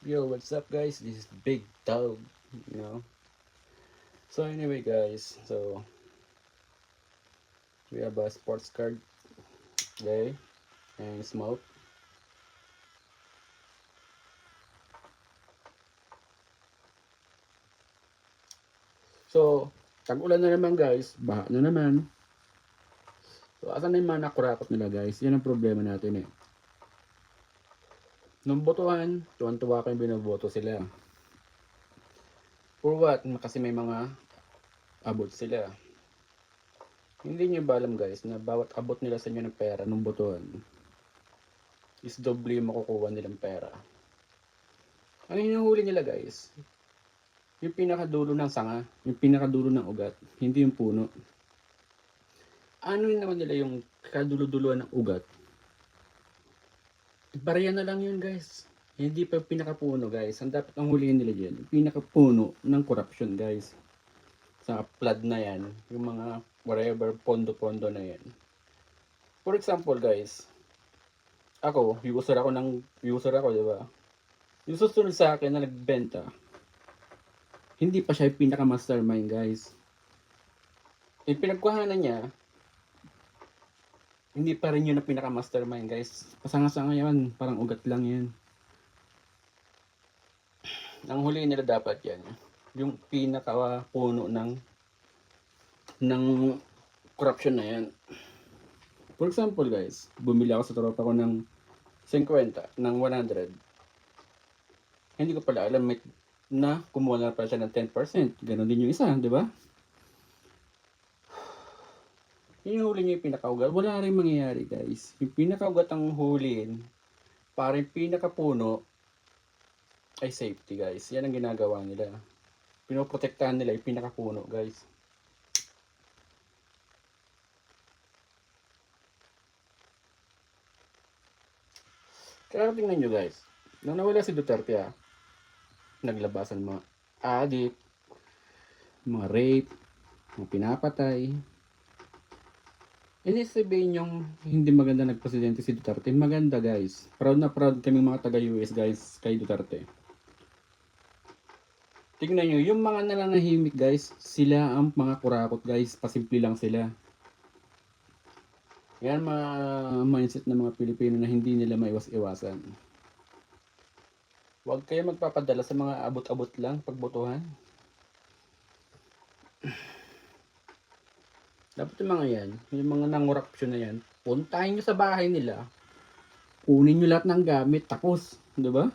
Yo, what's up guys? This is Big Dog, you know. So anyway guys, so we have a sports card today and smoke. So, tag-ulan na naman guys, baha na naman. So, asan na yung mga nakurakot nila guys? Yan ang problema natin eh. Nung botohan, tuwan-tuwa kayong binoboto sila. For what? Kasi may mga abot sila. Hindi nyo ba alam guys na bawat abot nila sa inyo ng pera nung botohan is doble yung makukuha nilang pera. Ano yung huli nila guys? Yung pinakadulo ng sanga, yung pinakadulo ng ugat, hindi yung puno. Ano yun naman nila yung kadulo-duluan ng ugat? Barya na lang yun guys. Hindi pa yung pinakapuno guys. Ang dapat ang huliin nila dyan, yung pinakapuno ng corruption guys. Sa flood na yan, yung mga whatever, pondo-pondo na yan. For example guys, ako, user ako, di ba? Yung susunod sa akin na nagbenta, hindi pa siya yung pinaka-mastermind guys. Yung pinagkuhanan niya, hindi pa rin yun ang pinaka-mastermind guys. Pasanga-sanga yan, parang ugat lang yan. Ang huli nila dapat yan, yung pinaka-puno ng corruption na yan. For example guys, bumili ako sa tropa ko ng 50, ng 100. Hindi ko pala alam na kumuha na pala siya ng 10%. Ganon din yung isa, di ba? Yung huli niya yung pinakaugat, wala rin mangyayari guys. Yung pinakaugat ang huliin, para yung pinakapuno ay safety guys. Yan ang ginagawa nila. Pinoprotektahan nila yung pinakapuno guys. Kaya tingnan nyo guys, nung nawala si Duterte naglabasan mga addict, mga rape, mga pinapatay. Hindi sabihin yung hindi maganda nagpresidente si Duterte. Maganda guys. Proud na proud kaming mga taga-US guys kay Duterte. Tingnan nyo, yung mga nananahimik guys, sila ang mga kurakot guys. Pasimple lang sila. Yan mga mindset ng mga Pilipino na hindi nila maiwas-iwasan. Huwag kayo magpapadala sa mga abot-abot lang pagbotohan. Dapat yung mga yan, yung mga nangorupsyon na yan, puntahin nyo sa bahay nila, kunin nyo lahat ng gamit, tapos, di ba?